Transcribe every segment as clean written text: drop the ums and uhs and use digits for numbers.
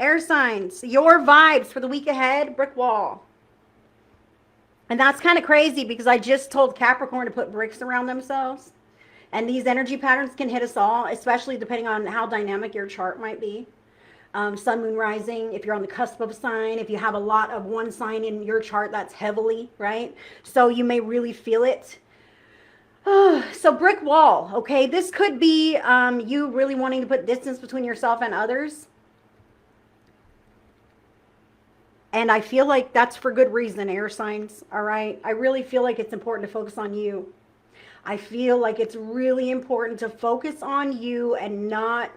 Air signs, your vibes for the week ahead, brick wall. And that's kind of crazy because I just told Capricorn to put bricks around themselves. And these energy patterns can hit us all, especially depending on how dynamic your chart might be. Sun, moon, rising, if you're on the cusp of a sign, if you have a lot of one sign in your chart, that's heavily, right? So you may really feel it. So brick wall, okay? This could be you really wanting to put distance between yourself and others. And I feel like that's for good reason, air signs, all right? I really feel like it's important to focus on you. I feel like it's really important to focus on you and not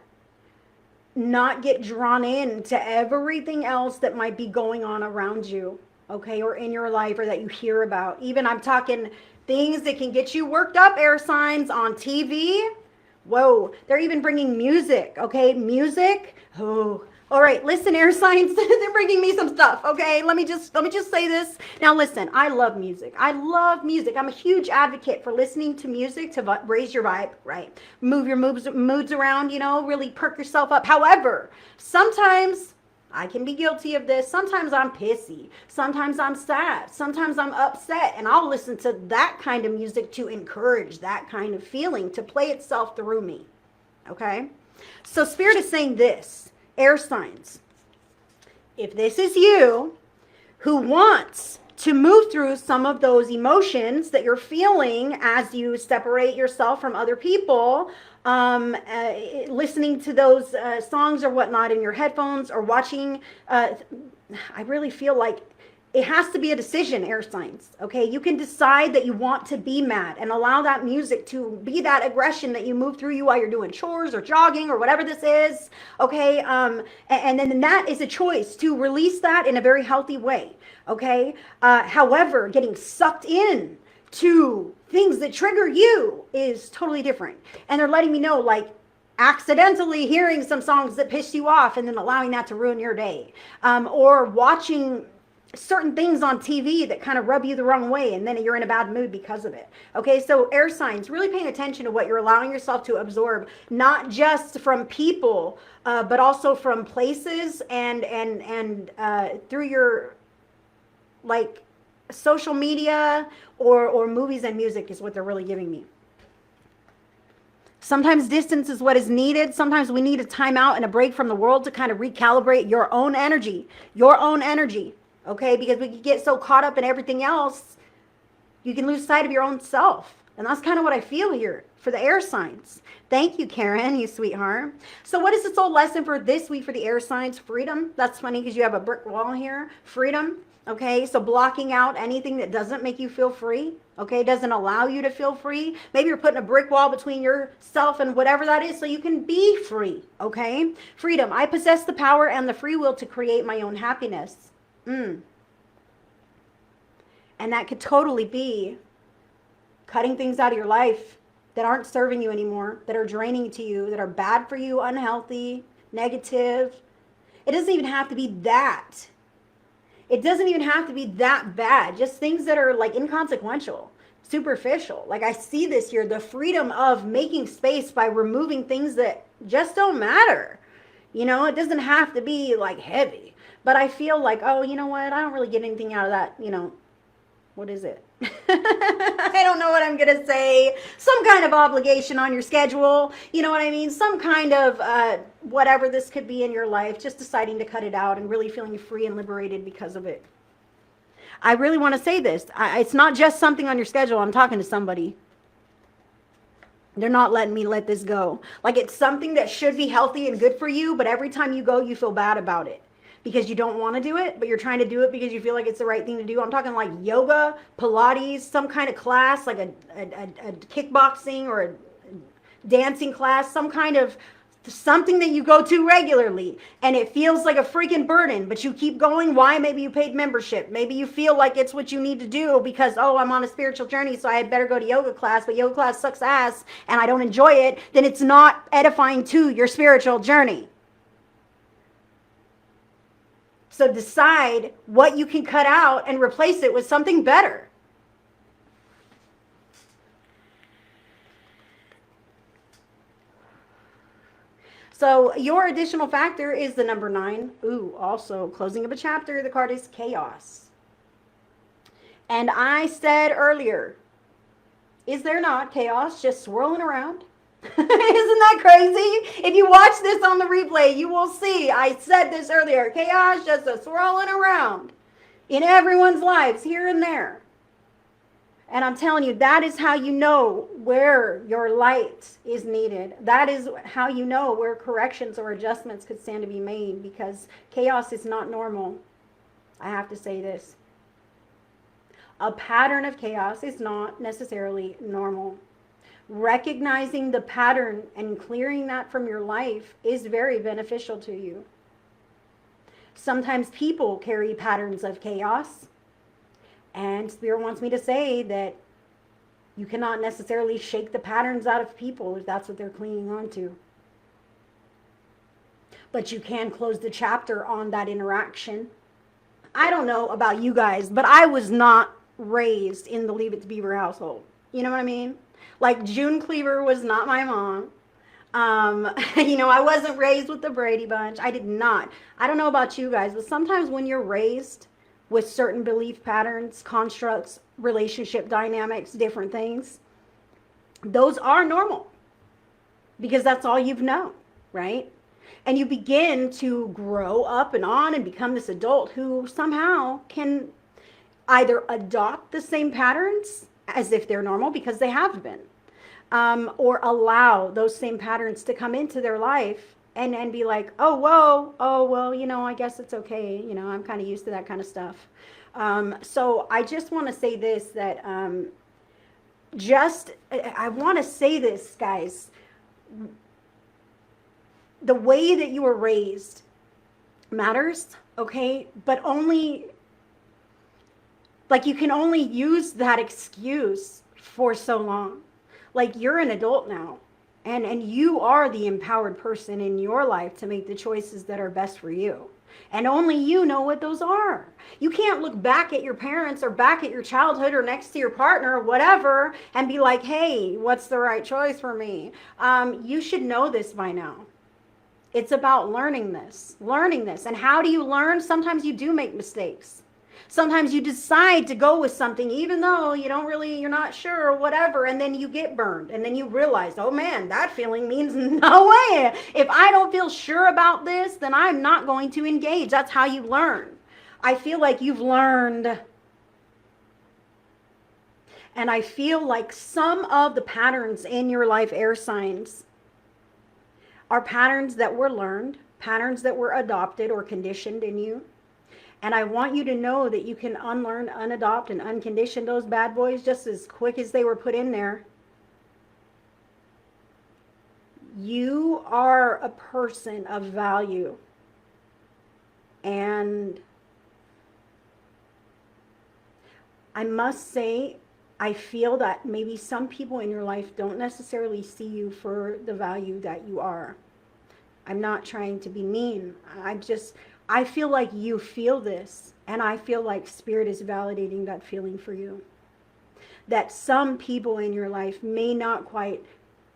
get drawn into everything else that might be going on around you, okay, or in your life or that you hear about. Even I'm talking things that can get you worked up, air signs, on TV. Whoa, they're even bringing music, okay? Music. Oh, all right, listen, air signs, they're bringing me some stuff, okay? Let me just say this. Now listen, I love music. I love music. I'm a huge advocate for listening to music to raise your vibe, right? Move your moods around, you know, really perk yourself up. However, sometimes I can be guilty of this. Sometimes I'm pissy. Sometimes I'm sad. Sometimes I'm upset. And I'll listen to that kind of music to encourage that kind of feeling to play itself through me, okay? So Spirit is saying this. Air signs, if this is you who wants to move through some of those emotions that you're feeling as you separate yourself from other people, listening to those songs or whatnot in your headphones or watching, I really feel like it has to be a decision, air signs, okay? You can decide that you want to be mad and allow that music to be that aggression that you move through you while you're doing chores or jogging or whatever this is, okay? And then that is a choice to release that in a very healthy way, okay? However, getting sucked in to things that trigger you is totally different. And they're letting me know, like, accidentally hearing some songs that piss you off and then allowing that to ruin your day, or watching certain things on TV that kind of rub you the wrong way and then you're in a bad mood because of it. Okay, so air signs, really paying attention to what you're allowing yourself to absorb, not just from people, but also from places and through your, like, social media or movies and music is what they're really giving me. Sometimes distance is what is needed. Sometimes we need a time out and a break from the world to kind of recalibrate your own energy, okay? Because we can get so caught up in everything else, you can lose sight of your own self. And that's kind of what I feel here for the air signs. Thank you, Karen, you sweetheart. So what is the soul lesson for this week for the air signs? Freedom. That's funny because you have a brick wall here. Freedom. Okay, so blocking out anything that doesn't make you feel free, okay, doesn't allow you to feel free. Maybe you're putting a brick wall between yourself and whatever that is so you can be free, okay? Freedom. I possess the power and the free will to create my own happiness. And that could totally be cutting things out of your life that aren't serving you anymore, that are draining to you, that are bad for you, unhealthy, negative. It doesn't even have to be that. It doesn't even have to be that bad. Just things that are like inconsequential, superficial. Like I see this here, the freedom of making space by removing things that just don't matter. You know, it doesn't have to be like heavy. But I feel like, oh, you know what? I don't really get anything out of that, you know. What is it? I don't know what I'm going to say. Some kind of obligation on your schedule. You know what I mean? Some kind of whatever this could be in your life, just deciding to cut it out and really feeling free and liberated because of it. I really want to say this. It's not just something on your schedule. I'm talking to somebody. They're not letting me let this go. Like it's something that should be healthy and good for you, but every time you go, you feel bad about it. Because you don't want to do it, but you're trying to do it because you feel like it's the right thing to do. I'm talking like yoga, Pilates, some kind of class, like a kickboxing or a dancing class, some kind of something that you go to regularly. And it feels like a freaking burden, but you keep going. Why? Maybe you paid membership. Maybe you feel like it's what you need to do because, oh, I'm on a spiritual journey, so I had better go to yoga class, but yoga class sucks ass and I don't enjoy it. Then it's not edifying to your spiritual journey. So decide what you can cut out and replace it with something better. So your additional factor is the number 9. Ooh, also closing of a chapter, the card is chaos. And I said earlier, is there not chaos just swirling around? Isn't that crazy? If you watch this on the replay, you will see I said this earlier. Chaos just a swirling around in everyone's lives here and there. And I'm telling you, that is how you know where your light is needed. That is how you know where corrections or adjustments could stand to be made, because chaos is not normal. I have to say this. A pattern of chaos is not necessarily normal. Recognizing the pattern and clearing that from your life is very beneficial to you. Sometimes people carry patterns of chaos, and Spirit wants me to say that you cannot necessarily shake the patterns out of people if that's what they're clinging on to. But you can close the chapter on that interaction. I don't know about you guys, but I was not raised in the Leave It to Beaver household. You know what I mean? Like, June Cleaver was not my mom. I wasn't raised with the Brady Bunch. I did not. I don't know about you guys, but sometimes when you're raised with certain belief patterns, constructs, relationship dynamics, different things, those are normal because that's all you've known, right? And you begin to grow up and on and become this adult who somehow can either adopt the same patterns as if they're normal because they have been, or allow those same patterns to come into their life and be like, oh, whoa, oh, well, I guess it's okay. I'm kind of used to that kind of stuff. So I just want to say this, that I want to say this, guys. The way that you were raised matters, okay? But only, like, you can only use that excuse for so long. Like, you're an adult now. And you are the empowered person in your life to make the choices that are best for you. And only you know what those are. You can't look back at your parents or back at your childhood or next to your partner or whatever and be like, hey, what's the right choice for me? You should know this by now. It's about learning this. And how do you learn? Sometimes you do make mistakes. Sometimes you decide to go with something even though you're not sure or whatever, and then you get burned, and then you realize, oh man, that feeling means no way. If I don't feel sure about this, then I'm not going to engage. That's how you learn. I feel like you've learned, and I feel like some of the patterns in your life, air signs, are patterns that were learned, patterns that were adopted or conditioned in you. And I want you to know that you can unlearn, unadopt, and uncondition those bad boys just as quick as they were put in there. You are a person of value. And I must say, I feel that maybe some people in your life don't necessarily see you for the value that you are. I'm not trying to be mean. I feel like you feel this, and I feel like Spirit is validating that feeling for you. That some people in your life may not quite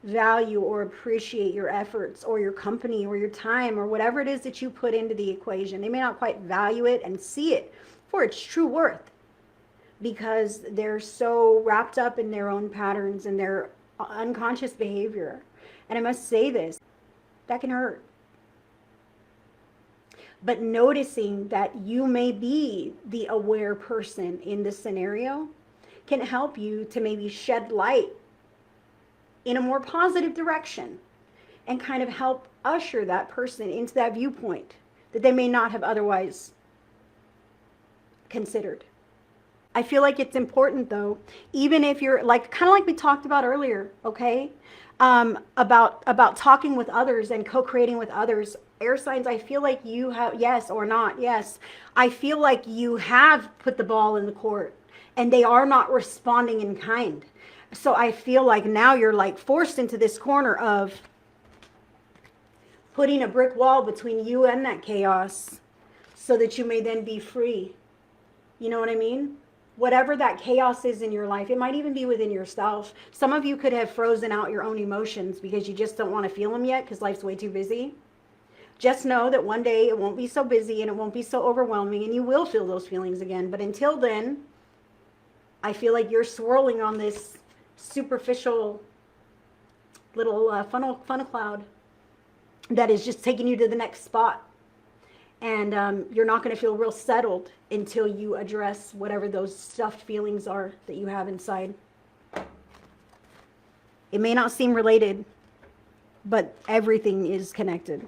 value or appreciate your efforts or your company or your time or whatever it is that you put into the equation. They may not quite value it and see it for its true worth because they're so wrapped up in their own patterns and their unconscious behavior. And I must say this, that can hurt. But noticing that you may be the aware person in this scenario can help you to maybe shed light in a more positive direction and kind of help usher that person into that viewpoint that they may not have otherwise considered. I feel like it's important though, even if you're kind of like we talked about earlier, okay? About talking with others and co-creating with others. Air signs, I feel like you have, yes or not, yes. I feel like you have put the ball in the court and they are not responding in kind. So I feel like now you're forced into this corner of putting a brick wall between you and that chaos so that you may then be free. You know what I mean? whatever that chaos is in your life. It might even be within yourself. Some of you could have frozen out your own emotions because you just don't want to feel them yet because life's way too busy. Just know that one day it won't be so busy and it won't be so overwhelming and you will feel those feelings again. But until then, I feel like you're swirling on this superficial little funnel cloud that is just taking you to the next spot. And you're not going to feel real settled until you address whatever those stuffed feelings are that you have inside. It may not seem related, but everything is connected.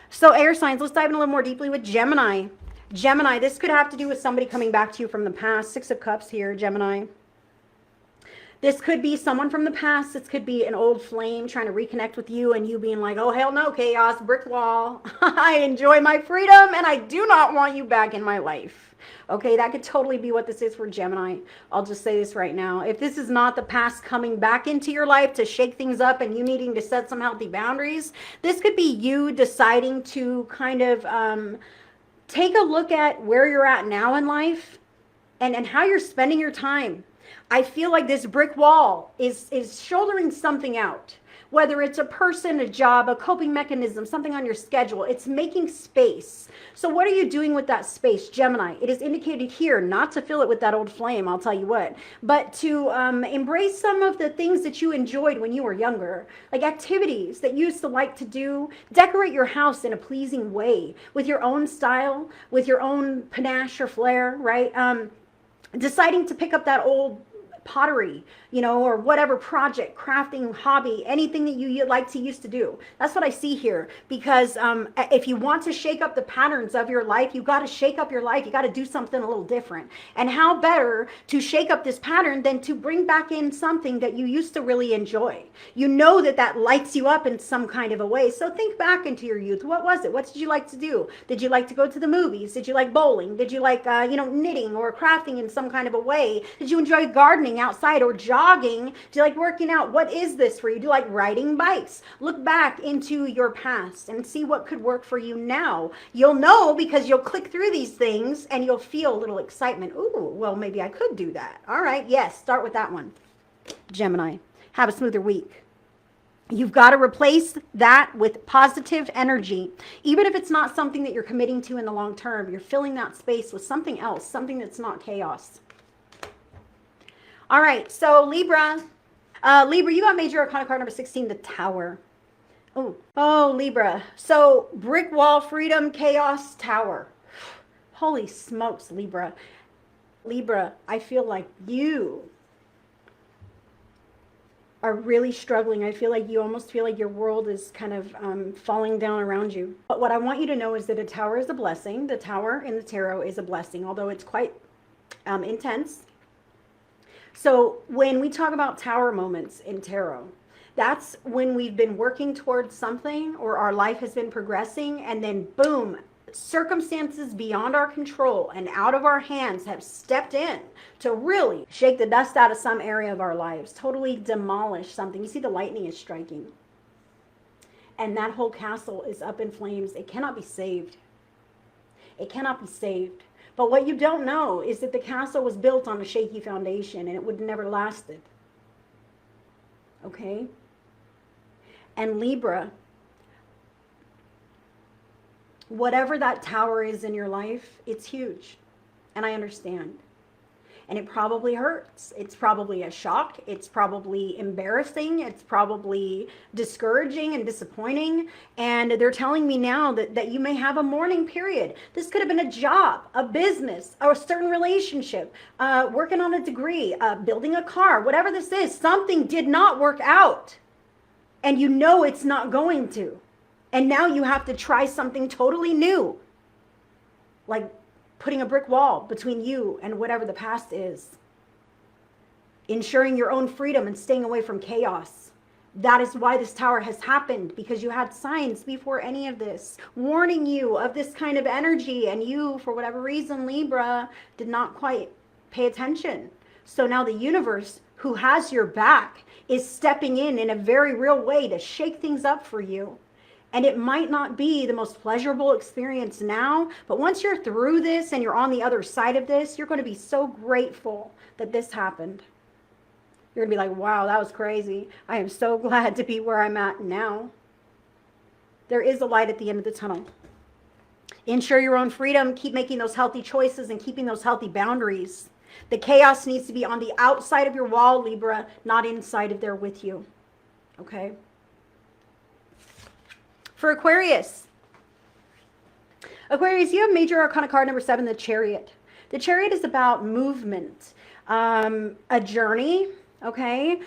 So air signs, let's dive in a little more deeply with Gemini. Gemini, this could have to do with somebody coming back to you from the past. 6 of Cups here, Gemini. This could be someone from the past. This could be an old flame trying to reconnect with you and you being like, oh, hell no, chaos, brick wall. I enjoy my freedom and I do not want you back in my life. Okay, that could totally be what this is for Gemini. I'll just say this right now. If this is not the past coming back into your life to shake things up and you needing to set some healthy boundaries, this could be you deciding to kind of take a look at where you're at now in life and how you're spending your time. I feel like this brick wall is shouldering something out, whether it's a person, a job, a coping mechanism, something on your schedule. It's making space. So what are you doing with that space, Gemini? It is indicated here not to fill it with that old flame, I'll tell you what, but to embrace some of the things that you enjoyed when you were younger, like activities that you used to like to do. Decorate your house in a pleasing way with your own style, with your own panache or flair, right? Deciding to pick up that old pottery, you know, or whatever project, crafting, hobby, anything that you like to used to do. That's what I see here. Because if you want to shake up the patterns of your life, you got to shake up your life. You got to do something a little different. And how better to shake up this pattern than to bring back in something that you used to really enjoy. You know that lights you up in some kind of a way. So think back into your youth. What was it? What did you like to do? Did you like to go to the movies? Did you like bowling? Did you like, knitting or crafting in some kind of a way? Did you enjoy gardening outside or jogging? Do you like working out? What is this for you? Do you like riding bikes? Look back into your past and see what could work for you now. You'll know because you'll click through these things and you'll feel a little excitement. Ooh, well, maybe I could do that. All right, yes, start with that one. Gemini, have a smoother week. You've got to replace that with positive energy. Even if it's not something that you're committing to in the long term, you're filling that space with something else, something that's not chaos. All right, so Libra, you got major arcana card number 16, the Tower. Oh, Libra. So brick wall, freedom, chaos, Tower. Holy smokes, Libra. Libra, I feel like you are really struggling. I feel like you almost feel like your world is kind of falling down around you. But what I want you to know is that a tower is a blessing. The Tower in the tarot is a blessing, although it's quite intense. So when we talk about tower moments in tarot, that's when we've been working towards something or our life has been progressing and then boom, circumstances beyond our control and out of our hands have stepped in to really shake the dust out of some area of our lives, totally demolish something. You see the lightning is striking. And that whole castle is up in flames. It cannot be saved. It cannot be saved. But what you don't know is that the castle was built on a shaky foundation and it would never lasted. Okay? And Libra, whatever that tower is in your life, it's huge. And I understand. And it probably hurts. It's probably a shock. It's probably embarrassing. It's probably discouraging and disappointing. And they're telling me now that you may have a mourning period. This could have been a job, a business, or a certain relationship, working on a degree, building a car, whatever this is. Something did not work out. And you know it's not going to. And now you have to try something totally new. Like putting a brick wall between you and whatever the past is. Ensuring your own freedom and staying away from chaos. That is why this tower has happened, because you had signs before any of this warning you of this kind of energy, and you, for whatever reason, Libra, did not quite pay attention. So now the universe, who has your back, is stepping in a very real way to shake things up for you. And it might not be the most pleasurable experience now, but once you're through this and you're on the other side of this, you're going to be so grateful that this happened. You're going to be like, wow, that was crazy. I am so glad to be where I'm at now. There is a light at the end of the tunnel. Ensure your own freedom. Keep making those healthy choices and keeping those healthy boundaries. The chaos needs to be on the outside of your wall, Libra, not inside of there with you. Okay? For Aquarius, you have major arcana card number 7, the Chariot. The Chariot is about movement, a journey, okay?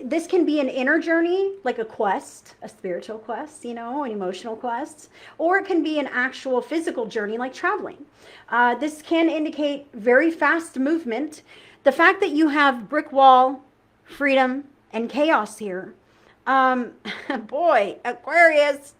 This can be an inner journey, like a quest, a spiritual quest, an emotional quest, or it can be an actual physical journey, like traveling. This can indicate very fast movement. The fact that you have brick wall, freedom, and chaos here, boy, Aquarius.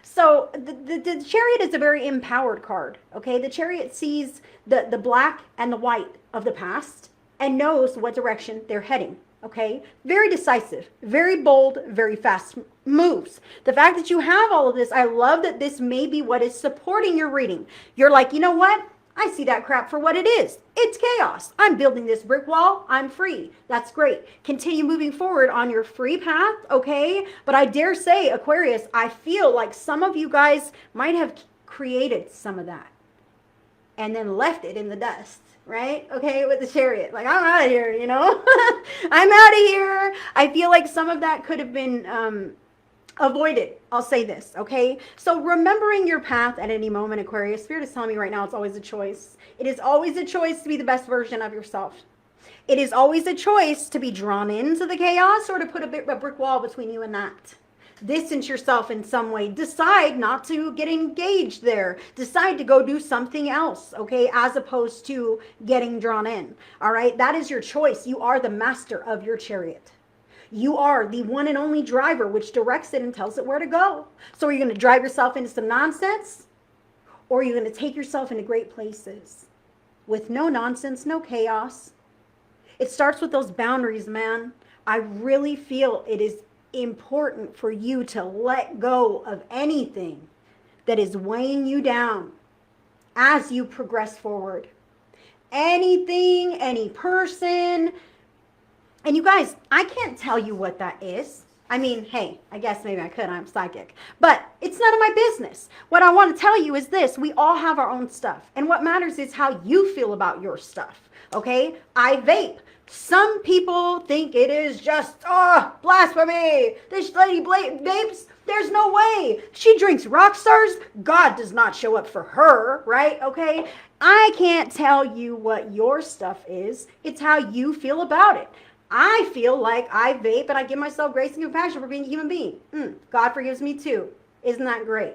So the Chariot is a very empowered card, okay? The Chariot sees the black and the white of the past and knows what direction they're heading, okay? Very decisive, very bold, very fast moves. The fact that you have all of this, I love that this may be what is supporting your reading. You're like, you know what? I see that crap for what it is. It's chaos. I'm building this brick wall. I'm free. That's great. Continue moving forward on your free path, okay? But I dare say, Aquarius, I feel like some of you guys might have created some of that and then left it in the dust, right? Okay, with the Chariot. Like, I'm out of here, I'm out of here. I feel like some of that could have been avoided. I'll say this, okay? So remembering your path at any moment, Aquarius, Spirit is telling me right now it's always a choice. It is always a choice to be the best version of yourself. It is always a choice to be drawn into the chaos or to put a brick wall between you and that. Distance yourself in some way. Decide not to get engaged there. Decide to go do something else, okay, as opposed to getting drawn in, all right? That is your choice. You are the master of your chariot. You are the one and only driver which directs it and tells it where to go. So are you going to drive yourself into some nonsense? Or are you going to take yourself into great places with no nonsense, no chaos? It starts with those boundaries, man. I really feel it is important for you to let go of anything that is weighing you down as you progress forward. Anything, any person. And you guys, I can't tell you what that is. I mean, hey, I guess maybe I could. I'm psychic. But it's none of my business. What I want to tell you is this. We all have our own stuff. And what matters is how you feel about your stuff. Okay? I vape. Some people think it is just, blasphemy. This lady vapes. There's no way. She drinks rock stars. God does not show up for her, right? Okay? I can't tell you what your stuff is. It's how you feel about it. I feel like I vape and I give myself grace and compassion for being a human being. God forgives me too. Isn't that great?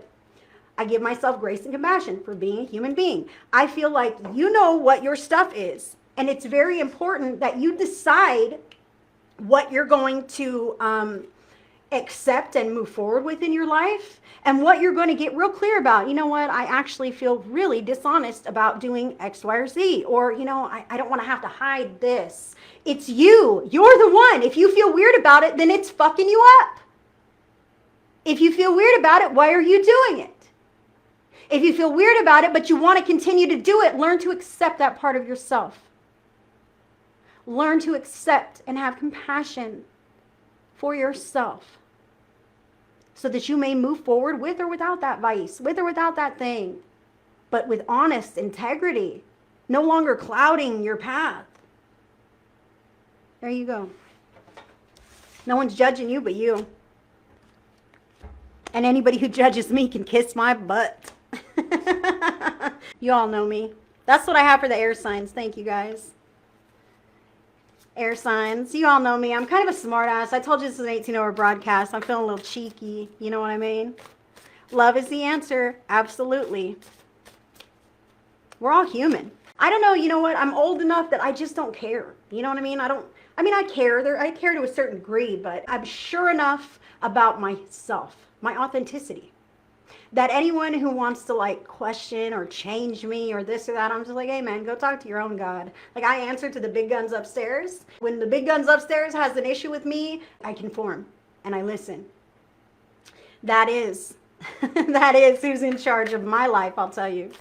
I give myself grace and compassion for being a human being. I feel like you know what your stuff is. And it's very important that you decide what you're going to accept and move forward with in your life and what you're going to get real clear about. You know what? I actually feel really dishonest about doing X, Y, or Z. Or, I don't want to have to hide this. It's you. You're the one. If you feel weird about it, then it's fucking you up. If you feel weird about it, why are you doing it? If you feel weird about it, but you want to continue to do it, learn to accept that part of yourself. Learn to accept and have compassion for yourself so that you may move forward with or without that vice, with or without that thing, but with honest integrity, no longer clouding your path. There you go. No one's judging you but you. And anybody who judges me can kiss my butt. You all know me. That's what I have for the air signs. Thank you, guys. Air signs. You all know me. I'm kind of a smart ass. I told you this is an 18-hour broadcast. I'm feeling a little cheeky. You know what I mean? Love is the answer. Absolutely. We're all human. I don't know. You know what? I'm old enough that I just don't care. You know what I mean? I care. I care to a certain degree, but I'm sure enough about myself, my authenticity, that anyone who wants to question or change me or this or that, I'm just like, hey man, go talk to your own God. I answer to the big guns upstairs. When the big guns upstairs has an issue with me, I conform and I listen. That is, that is who's in charge of my life, I'll tell you.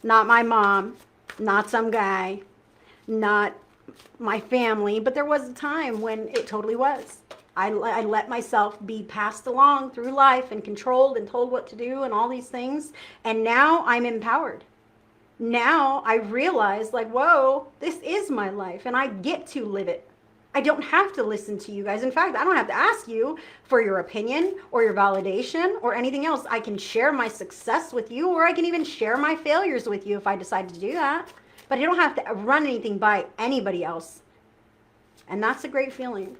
Not my mom, not some guy, not my family, but there was a time when it totally was. I let myself be passed along through life and controlled and told what to do and all these things. And now I'm empowered. Now I realize, like, whoa, this is my life and I get to live it. I don't have to listen to you guys. In fact, I don't have to ask you for your opinion or your validation or anything else. I can share my success with you, or I can even share my failures with you if I decide to do that. But I don't have to run anything by anybody else. And that's a great feeling.